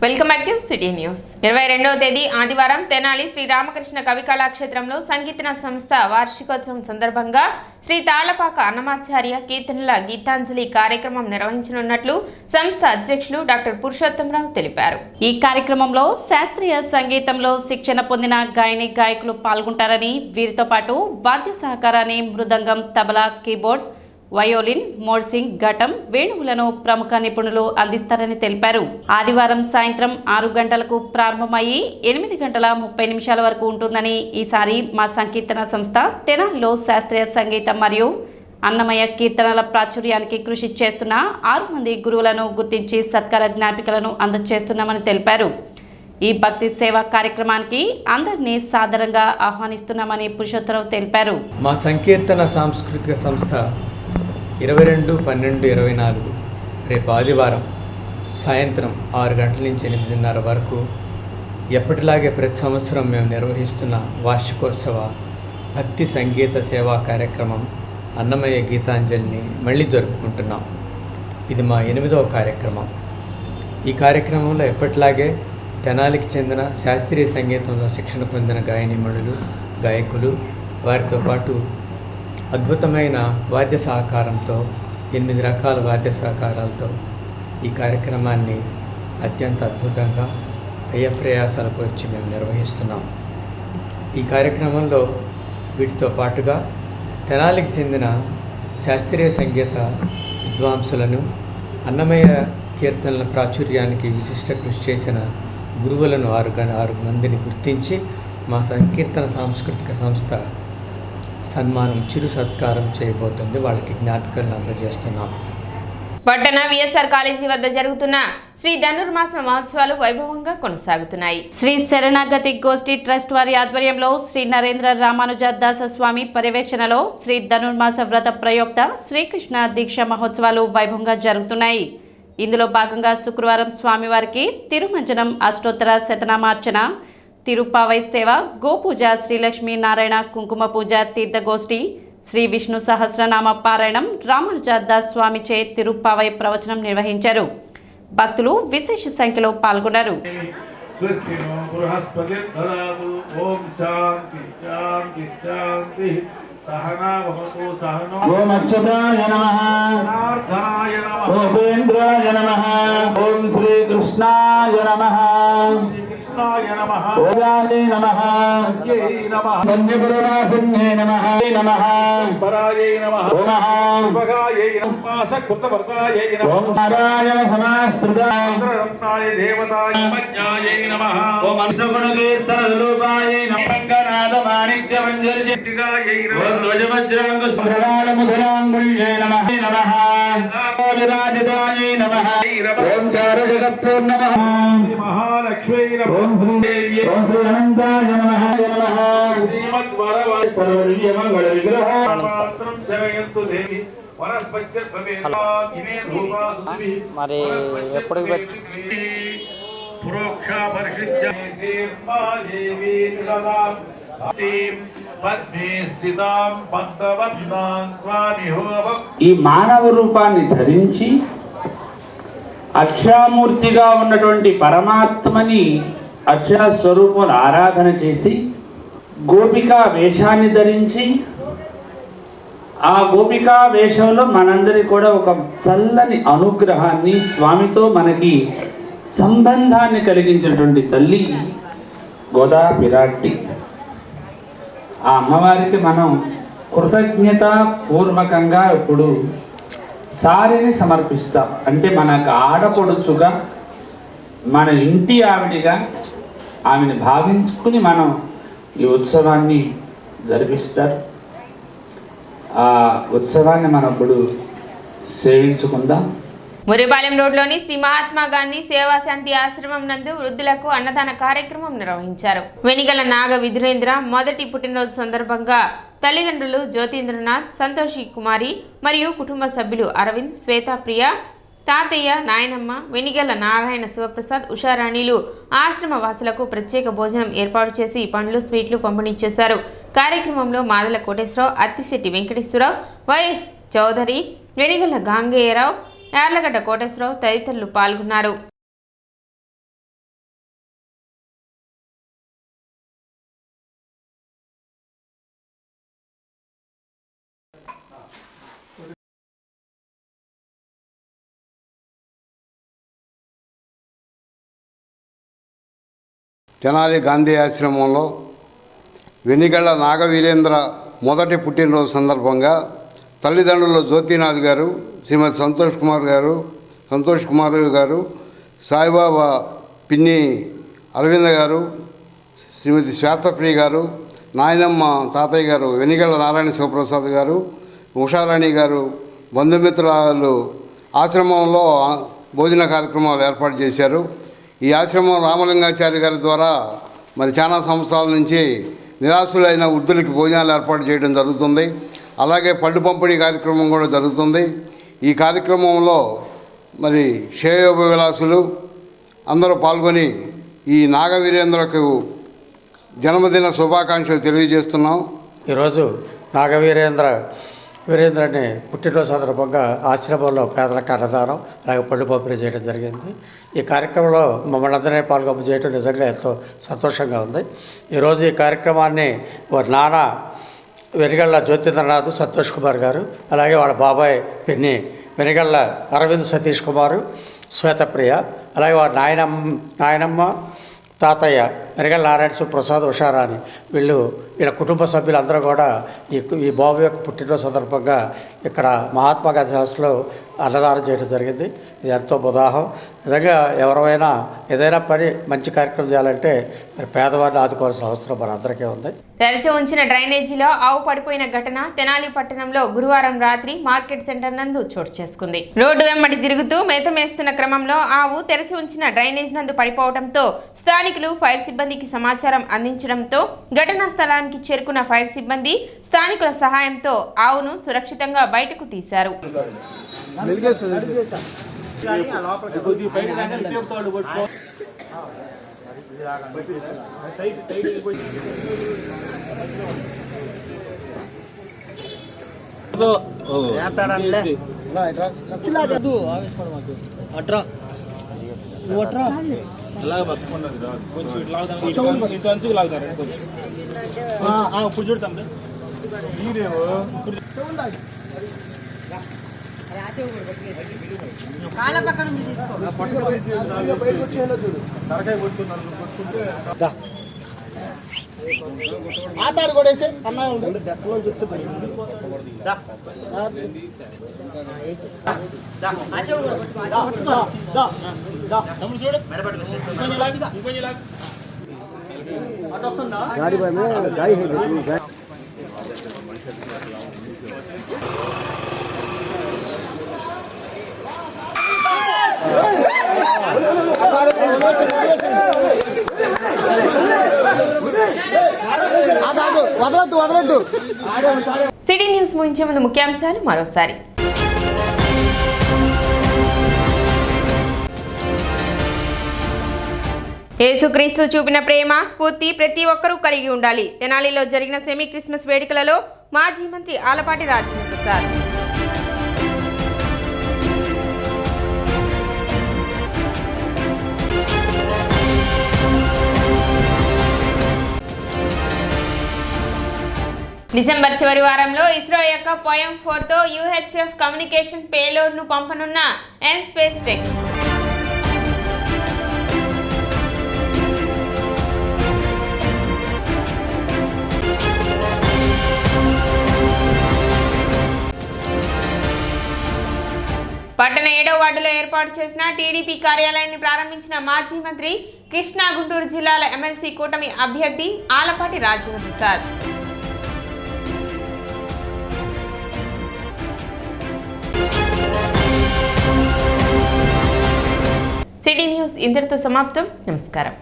Welcome back to City News. 22వ తేదీ ఆదివారం తెనాలి శ్రీ రామకృష్ణ కవి కళాక్షేత్రంలో సంగీతన సంస్థ వార్షికోత్సవం సందర్భంగా శ్రీ తాళ్లపాక అన్నమాచార్య కీర్తనల గీతాంజలి కార్యక్రమం నిర్వహించనున్నట్లు సంస్థ అధ్యక్షులు డాక్టర్ పురుషోత్తమరావు తెలిపారు. ఈ కార్యక్రమంలో శాస్త్రీయ సంగీతంలో శిక్షణ పొందిన గాయని గాయకులు పాల్గొంటారని, వీరితో పాటు వాద్య సహకారాన్ని మృదంగం, తబలా, కీబోర్డ్, వయోలిన్, మోర్సింగ్, ఘటం, వేణువులను ప్రముఖ నిపుణులు అందిస్తారని తెలిపారు. ఆదివారం సాయంత్రం 6 గంటలకు ప్రారంభమయ్యి 8 గంటల 30 నిమిషాల వరకు ఉంటుందని, ఈసారి మా సంకీర్తన సంస్థ తెనాలిలో శాస్త్రీయ సంగీతం మరియు అన్నమయ్య కీర్తనల ప్రాచుర్యానికి కృషి చేస్తున్న 6 మంది గురువులను గుర్తించి సత్కార జ్ఞాపికలను అందజేస్తున్నామని తెలిపారు. ఈ భక్తి సేవా కార్యక్రమానికి అందరినీ సాదరంగా ఆహ్వానిస్తున్నామని పురుషోత్తమరావు తెలిపారు. మా సంకీర్తన సాంస్కృతిక సంస్థ 22/12/24 రేపు ఆదివారం సాయంత్రం 6 గంటల నుంచి 8:30 వరకు ఎప్పటిలాగే ప్రతి సంవత్సరం మేము నిర్వహిస్తున్న వార్షికోత్సవ భక్తి సంగీత సేవా కార్యక్రమం అన్నమయ్య గీతాంజలిని మళ్ళీ జరుపుకుంటున్నాం. ఇది మా 8వ కార్యక్రమం. ఈ కార్యక్రమంలో ఎప్పటిలాగే తెనాలికి చెందిన శాస్త్రీయ సంగీతంలో శిక్షణ పొందిన గాయనిమణులు, గాయకులు, వారితో పాటు అద్భుతమైన వాద్య సహకారంతో 8 రకాల వాద్య సహకారాలతో ఈ కార్యక్రమాన్ని అత్యంత అద్భుతంగా వ్యయప్రయాసాలకు వచ్చి మేము నిర్వహిస్తున్నాం. ఈ కార్యక్రమంలో వీటితో పాటుగా తెనాలికి చెందిన శాస్త్రీయ సంగీత విద్వాంసులను, అన్నమయ్య కీర్తనల ప్రాచుర్యానికి విశిష్ట కృషి చేసిన గురువులను 6 మందిని గుర్తించి మా సంకీర్తన సాంస్కృతిక సంస్థ సన్మానం, చిరు సత్కారం చేయబోతుంది. వాళ్ళకి జ్ఞాపికలను అందజేస్తున్నాం. పట్టణ విఎస్ఆర్ కాలేజీ వద్ద జరుగుతున్న శ్రీ ధనుర్మాస మహోత్సవాలు వైభవంగా కొనసాగుతున్నాయి. శ్రీ శరణాగతి గోష్ఠి ట్రస్ట్ వారి ఆధ్వర్యంలో శ్రీ నరేంద్ర రామానుజ దాస స్వామి పర్యవేక్షణలో శ్రీ ధనుర్మాస వ్రత ప్రయోక్త శ్రీకృష్ణ దీక్ష మహోత్సవాలు వైభవంగా జరుగుతున్నాయి. ఇందులో భాగంగా శుక్రవారం స్వామివారికి తిరుమంజనం, అష్టోత్తర శతనామార్చన, తిరుపావై సేవ, గోపూజ, శ్రీలక్ష్మీ నారాయణ కుంకుమ పూజ, తీర్థగోష్ఠి, శ్రీ విష్ణు సహస్రనామ పారాయణం, రామానుజ దాస్ స్వామిచే తిరుపావై ప్రవచనం నిర్వహించారు. భక్తులు విశేష సంఖ్యలో పాల్గొన్నారు. ఓం అచ్యుతాయ నమః, ఓం ఉపేంద్రాయ నమః, ఓం శ్రీకృష్ణాయ నమః, ఓజాయ నమః, ధన్యపురవాసిన్యే నమః, ఓం నారాయణ సమాశ్రితాయ నమః, ఓం విష్ణుగుణ కీర్తన రూపాయ నమః, రంగనాథ మాణిక్య మంజరి ధ్వజవజ్రాంగుశముధరాంగుళ్యే నమః, విరాజితాయ నమః, ఓం చారుజగత్పూర్ నమః, మహాలక్ష్మీ నమః, ఓం శ్రీ అనంతాయ నమః, సర్వదివ్యమంగళ విగ్రహం జగయంతు దేవి మరి ఎప్పుడు ఈ మానవ రూపాన్ని ధరించి అక్షామూర్తిగా ఉన్నటువంటి పరమాత్మని అక్షర స్వరూపం ఆరాధన చేసి గోపికా వేషాన్ని ధరించి ఆ గోపికా వేషంలో మనందరి కూడా ఒక చల్లని అనుగ్రహాన్ని, స్వామితో మనకి సంబంధాన్ని కలిగించినటువంటి తల్లి గోదా పిరాట్టి. ఆ అమ్మవారికి మనం కృతజ్ఞత పూర్వకంగా ఇప్పుడు సారిని సమర్పిస్తాం. అంటే మనకు ఆడపడుచుగా, మన ఇంటి ఆవిడిగా ఆమెను భావించుకుని మనం ఈ ఉత్సవాన్ని జరిపిస్తారు. ఆ ఉత్సవాన్ని మనం ఇప్పుడు సేవించుకుందాం. మురిపాలెం రోడ్లోని శ్రీ మహాత్మా గాంధీ సేవా శాంతి ఆశ్రమం నందు వృద్ధులకు అన్నదాన కార్యక్రమం నిర్వహించారు. వెనిగల నాగ విధురేంద్ర మొదటి పుట్టినరోజు సందర్భంగా తల్లిదండ్రులు జ్యోతీంద్రనాథ్, సంతోషి కుమారి మరియు కుటుంబ సభ్యులు అరవింద్, శ్వేతాప్రియ, తాతయ్య, నాయనమ్మ, వెనిగల నారాయణ శివప్రసాద్, ఉషారాణిలు ఆశ్రమ వాసులకు ప్రత్యేక భోజనం ఏర్పాటు చేసి పండ్లు, స్వీట్లు పంపిణీ చేశారు. కార్యక్రమంలో మాదల కోటేశ్వరరావు, అత్తిశెట్టి వెంకటేశ్వరరావు, వైఎస్ చౌదరి, వెనిగల గాంగేయరావు, యార్లగడ్డ కోటేశ్వరరావు తదితరులు పాల్గొన్నారు. తెనాలి గాంధీ ఆశ్రమంలో వెనిగళ్ల నాగవీరేంద్ర మొదటి పుట్టినరోజు సందర్భంగా తల్లిదండ్రులు జ్యోతినాథ్ గారు, శ్రీమతి సంతోష్ కుమార్ గారు, సాయిబాబా పిన్ని అరవింద గారు, శ్రీమతి శ్వేతప్రియ గారు, నాయనమ్మ తాతయ్య గారు వెనిగళ్ల నారాయణ శివప్రసాద్ గారు, ఉషారాణి గారు, బంధుమిత్రులు ఆశ్రమంలో భోజన కార్యక్రమాలు ఏర్పాటు చేశారు. ఈ ఆశ్రమం రామలింగాచారి గారి ద్వారా మరి చాలా సంవత్సరాల నుంచి నిరాశులైన వృద్ధులకి భోజనాలు ఏర్పాటు చేయడం జరుగుతుంది. అలాగే పళ్ళు పంపిణీ కార్యక్రమం కూడా జరుగుతుంది. ఈ కార్యక్రమంలో మరి శ్రేయోభిలాషులు అందరూ పాల్గొని ఈ నాగవీరేంద్రకు జన్మదిన శుభాకాంక్షలు తెలియజేస్తున్నాం. ఈరోజు వీరేంద్రని పుట్టినరోజు సందర్భంగా ఆశ్రమంలో పేదలకు అన్నదానం అలాగే పళ్ళు పంపిణీ చేయడం జరిగింది. ఈ కార్యక్రమంలో మమ్మల్ని అందరినీ పాల్గొన చేయడం నిజంగా ఎంతో సంతోషంగా ఉంది. ఈరోజు ఈ కార్యక్రమాన్ని వారి నాన్న వెనిగళ్ల జ్యోతింద్రనాథ్ సంతోష్ కుమార్ గారు, అలాగే వాళ్ళ బాబాయ్ పిన్ని వెనిగళ్ల అరవింద్ సతీష్ కుమారు, శ్వేతప్రియ, అలాగే వారి నాయనమ్మ తాతయ్య వెనిగళ్ల నారాయణ సుప్రసాద్, ఉషారాణి వీళ్ళ కుటుంబ సభ్యులందరూ కూడా ఈ బాబు యొక్క పుట్టినరోజు సందర్భంగా ఇక్కడ మహాత్మా గాంధీ హాస్టల్లో అన్నదానం చేయడం జరిగింది. ఇది ఎంతో ఉదాహరణ. నిజంగా ఎవరైనా ఏదైనా మంచి కార్యక్రమం చేయాలంటే మరి పేదవారిని ఆదుకోవాల్సిన అవసరం మన అందరికీ ఉంది. తెరచి ఉంచిన డ్రైనేజీలో ఆవు పడిపోయిన ఘటన తెనాలి పట్టణంలో గురువారం రాత్రి మార్కెట్ సెంటర్ నందు చోటు చేసుకుంది. రోడ్డు వెంబడి తిరుగుతూ మేత మేస్తున్న క్రమంలో ఆవు తెరచి ఉంచిన డ్రైనేజ్ నందు పడిపోవడంతో స్థానికులు ఫైర్ సిబ్బందికి సమాచారం అందించడంతో ఘటనా స్థలానికి చేరుకున్న ఫైర్ సిబ్బంది స్థానికుల సహాయంతో ఆవును సురక్షితంగా బయటకు తీశారు. ఇప్పుడు చూడతాం ఆచాడు కూడా అన్నా ఉంది వదలొద్దు. సిటీ న్యూస్ ముగించే ముందు ముఖ్యాంశాలు మరోసారి. యేసుక్రీస్తు చూపిన ప్రేమ స్ఫూర్తి ప్రతి ఒక్కరూ కలిగి ఉండాలి. తెనాలిలో జరిగిన సెమీ క్రిస్మస్ వేడుకలలో మాజీ మంత్రి ఆలపాటి రాజేంద్ర ప్రసాద్. డిసెంబర్ చివరి వారంలో ఇస్రో యొక్క పోయం 4తో యూహెచ్ఎఫ్ కమ్యూనికేషన్ పేలోడ్ను పంపనున్న ఎన్ స్పేస్ టెక్. పట్టణ 7వ వార్డులో ఏర్పాటు చేసిన టీడీపీ కార్యాలయాన్ని ప్రారంభించిన మాజీ మంత్రి కృష్ణా గుంటూరు జిల్లాల ఎమ్మెల్సీ కూటమి అభ్యర్థి ఆలపాటి రాజేంద్ర ప్రసాద్. సిటీ న్యూస్ ఇంతటితో సమాప్తం. నమస్కారం.